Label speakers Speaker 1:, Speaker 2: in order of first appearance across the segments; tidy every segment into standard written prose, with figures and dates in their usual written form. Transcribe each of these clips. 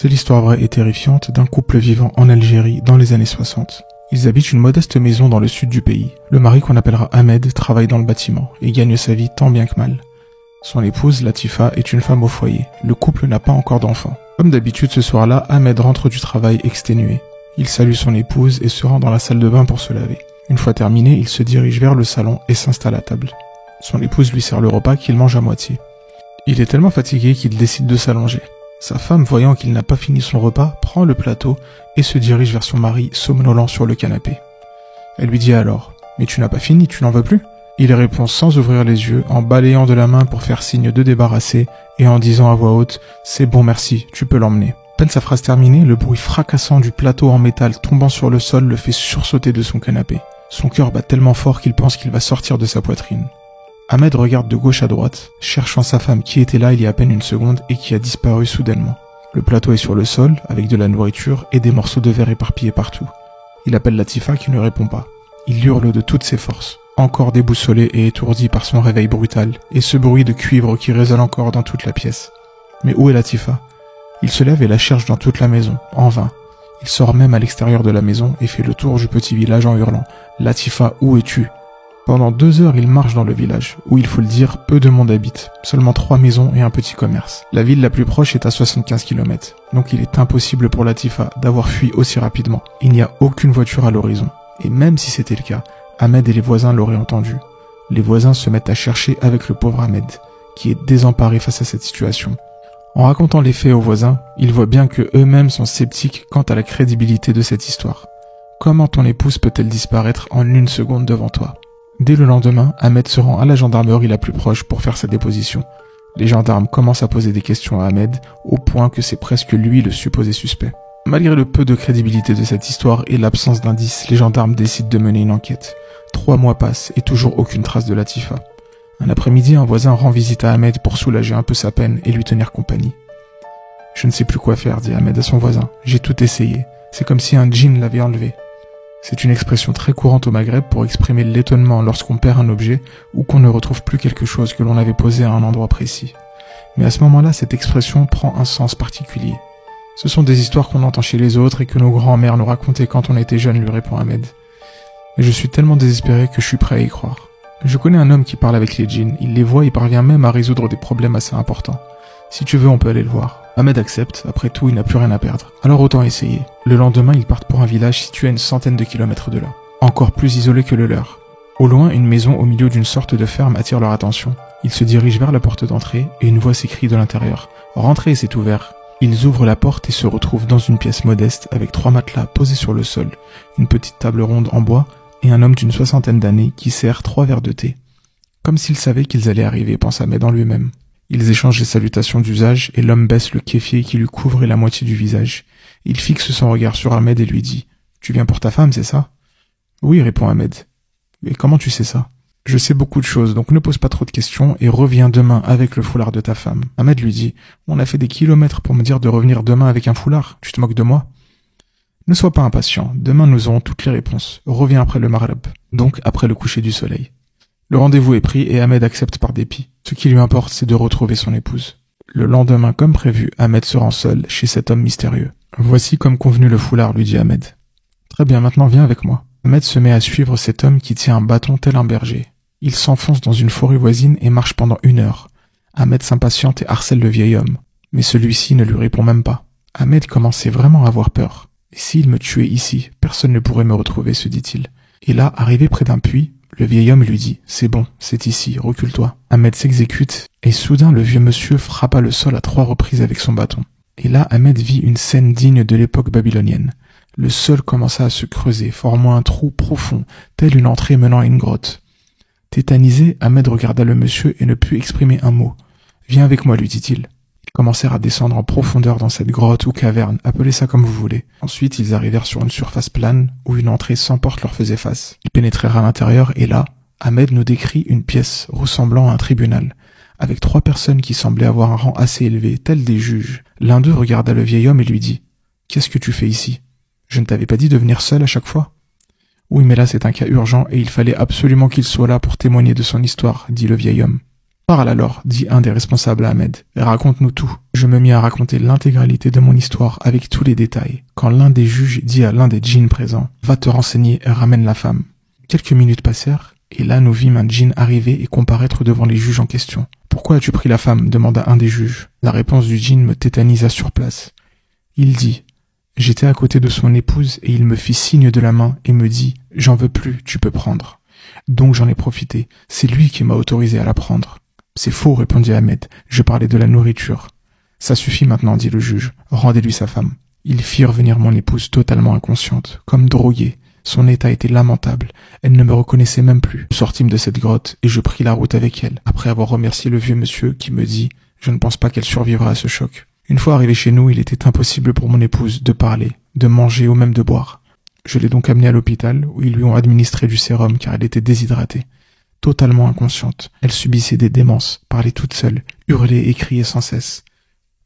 Speaker 1: C'est l'histoire vraie et terrifiante d'un couple vivant en Algérie dans les années 60. Ils habitent une modeste maison dans le sud du pays. Le mari, qu'on appellera Ahmed, travaille dans le bâtiment et gagne sa vie tant bien que mal. Son épouse, Latifa, est une femme au foyer. Le couple n'a pas encore d'enfant. Comme d'habitude ce soir-là, Ahmed rentre du travail exténué. Il salue son épouse et se rend dans la salle de bain pour se laver. Une fois terminé, il se dirige vers le salon et s'installe à table. Son épouse lui sert le repas qu'il mange à moitié. Il est tellement fatigué qu'il décide de s'allonger. Sa femme, voyant qu'il n'a pas fini son repas, prend le plateau et se dirige vers son mari somnolent sur le canapé. Elle lui dit alors « Mais tu n'as pas fini, tu n'en veux plus ?» Il répond sans ouvrir les yeux, en balayant de la main pour faire signe de débarrasser et en disant à voix haute « C'est bon merci, tu peux l'emmener ». À peine sa phrase terminée, le bruit fracassant du plateau en métal tombant sur le sol le fait sursauter de son canapé. Son cœur bat tellement fort qu'il pense qu'il va sortir de sa poitrine. Ahmed regarde de gauche à droite, cherchant sa femme qui était là il y a à peine une seconde et qui a disparu soudainement. Le plateau est sur le sol, avec de la nourriture et des morceaux de verre éparpillés partout. Il appelle Latifa qui ne répond pas. Il hurle de toutes ses forces, encore déboussolé et étourdi par son réveil brutal et ce bruit de cuivre qui résonne encore dans toute la pièce. Mais où est Latifa? Il se lève et la cherche dans toute la maison, en vain. Il sort même à l'extérieur de la maison et fait le tour du petit village en hurlant « Latifa, où es-tu » Pendant 2 heures, il marche dans le village, où il faut le dire, peu de monde habite, seulement 3 maisons et un petit commerce. La ville la plus proche est à 75 km, donc il est impossible pour Latifa d'avoir fui aussi rapidement. Il n'y a aucune voiture à l'horizon, et même si c'était le cas, Ahmed et les voisins l'auraient entendu. Les voisins se mettent à chercher avec le pauvre Ahmed, qui est désemparé face à cette situation. En racontant les faits aux voisins, ils voient bien que eux-mêmes sont sceptiques quant à la crédibilité de cette histoire. Comment ton épouse peut-elle disparaître en 1 seconde devant toi ? Dès le lendemain, Ahmed se rend à la gendarmerie la plus proche pour faire sa déposition. Les gendarmes commencent à poser des questions à Ahmed, au point que c'est presque lui le supposé suspect. Malgré le peu de crédibilité de cette histoire et l'absence d'indices, les gendarmes décident de mener une enquête. 3 mois passent et toujours aucune trace de Latifa. Un après-midi, un voisin rend visite à Ahmed pour soulager un peu sa peine et lui tenir compagnie. « Je ne sais plus quoi faire, dit Ahmed à son voisin. J'ai tout essayé. C'est comme si un djinn l'avait enlevé. » C'est une expression très courante au Maghreb pour exprimer l'étonnement lorsqu'on perd un objet ou qu'on ne retrouve plus quelque chose que l'on avait posé à un endroit précis. Mais à ce moment-là, cette expression prend un sens particulier. Ce sont des histoires qu'on entend chez les autres et que nos grands-mères nous racontaient quand on était jeunes, lui répond Ahmed. Mais je suis tellement désespéré que je suis prêt à y croire. Je connais un homme qui parle avec les djinns, il les voit et parvient même à résoudre des problèmes assez importants. Si tu veux, on peut aller le voir. Ahmed accepte, après tout, il n'a plus rien à perdre. Alors autant essayer. Le lendemain, ils partent pour un village situé à une centaine de kilomètres de là. Encore plus isolé que le leur. Au loin, une maison au milieu d'une sorte de ferme attire leur attention. Ils se dirigent vers la porte d'entrée et une voix s'écrie de l'intérieur. « Rentrez, c'est ouvert !» Ils ouvrent la porte et se retrouvent dans une pièce modeste avec 3 matelas posés sur le sol, une petite table ronde en bois et un homme d'une 60aine d'années qui sert 3 verres de thé. Comme s'ils savaient qu'ils allaient arriver, pense Ahmed en lui-même. Ils échangent les salutations d'usage et l'homme baisse le kéfier qui lui couvrait la moitié du visage. Il fixe son regard sur Ahmed et lui dit « Tu viens pour ta femme, c'est ça ?» « Oui, répond Ahmed. « Mais comment tu sais ça ?»« Je sais beaucoup de choses, donc ne pose pas trop de questions et reviens demain avec le foulard de ta femme. » Ahmed lui dit « On a fait des kilomètres pour me dire de revenir demain avec un foulard. Tu te moques de moi ?»« Ne sois pas impatient. Demain nous aurons toutes les réponses. Reviens après le Maghreb. » Donc après le coucher du soleil. Le rendez-vous est pris et Ahmed accepte par dépit. Ce qui lui importe, c'est de retrouver son épouse. Le lendemain, comme prévu, Ahmed se rend seul chez cet homme mystérieux. « Voici comme convenu le foulard, lui dit Ahmed. « Très bien, maintenant viens avec moi. » Ahmed se met à suivre cet homme qui tient un bâton tel un berger. Il s'enfonce dans une forêt voisine et marche pendant 1 heure. Ahmed s'impatiente et harcèle le vieil homme. Mais celui-ci ne lui répond même pas. Ahmed commençait vraiment à avoir peur. « Et s'il me tuait ici, personne ne pourrait me retrouver, se dit-il. » Et là, arrivé près d'un puits, le vieil homme lui dit « C'est bon, c'est ici, recule-toi. » Ahmed s'exécute, et soudain le vieux monsieur frappa le sol à 3 reprises avec son bâton. Et là, Ahmed vit une scène digne de l'époque babylonienne. Le sol commença à se creuser, formant un trou profond, tel une entrée menant à une grotte. Tétanisé, Ahmed regarda le monsieur et ne put exprimer un mot. « Viens avec moi, lui dit-il. » Ils commencèrent à descendre en profondeur dans cette grotte ou caverne, appelez ça comme vous voulez. Ensuite, ils arrivèrent sur une surface plane où une entrée sans porte leur faisait face. Ils pénétrèrent à l'intérieur et là, Ahmed nous décrit une pièce ressemblant à un tribunal, avec 3 personnes qui semblaient avoir un rang assez élevé, tels des juges. L'un d'eux regarda le vieil homme et lui dit « Qu'est-ce que tu fais ici ? Je ne t'avais pas dit de venir seul à chaque fois ?»« Oui, mais là c'est un cas urgent et il fallait absolument qu'il soit là pour témoigner de son histoire, dit le vieil homme. » Parle alors, dit un des responsables à Ahmed, et raconte-nous tout. Je me mis à raconter l'intégralité de mon histoire avec tous les détails, quand l'un des juges dit à l'un des djinns présents, va te renseigner et ramène la femme. Quelques minutes passèrent, et là nous vîmes un djinn arriver et comparaître devant les juges en question. Pourquoi as-tu pris la femme demanda un des juges. La réponse du djinn me tétanisa sur place. Il dit, j'étais à côté de son épouse et il me fit signe de la main et me dit, j'en veux plus, tu peux prendre. Donc j'en ai profité, c'est lui qui m'a autorisé à la prendre. C'est faux, répondit Ahmed, je parlais de la nourriture. Ça suffit maintenant, dit le juge, rendez-lui sa femme. Ils firent venir mon épouse totalement inconsciente, comme droguée. Son état était lamentable, elle ne me reconnaissait même plus. Nous sortîmes de cette grotte et je pris la route avec elle, après avoir remercié le vieux monsieur qui me dit « Je ne pense pas qu'elle survivra à ce choc ». Une fois arrivé chez nous, il était impossible pour mon épouse de parler, de manger ou même de boire. Je l'ai donc amenée à l'hôpital où ils lui ont administré du sérum car elle était déshydratée. Totalement inconsciente, elle subissait des démences, parlait toute seule, hurlait et criait sans cesse.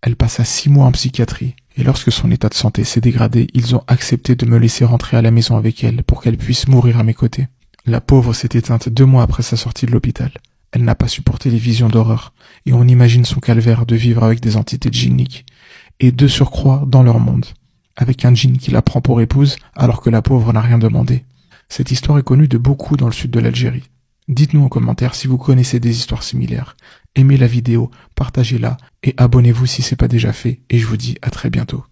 Speaker 1: Elle passa 6 mois en psychiatrie, et lorsque son état de santé s'est dégradé, ils ont accepté de me laisser rentrer à la maison avec elle pour qu'elle puisse mourir à mes côtés. La pauvre s'est éteinte 2 mois après sa sortie de l'hôpital. Elle n'a pas supporté les visions d'horreur, et on imagine son calvaire de vivre avec des entités djinniques, et de surcroît dans leur monde, avec un djinn qui la prend pour épouse alors que la pauvre n'a rien demandé. Cette histoire est connue de beaucoup dans le sud de l'Algérie. Dites-nous en commentaire si vous connaissez des histoires similaires. Aimez la vidéo, partagez-la et abonnez-vous si ce n'est pas déjà fait et je vous dis à très bientôt.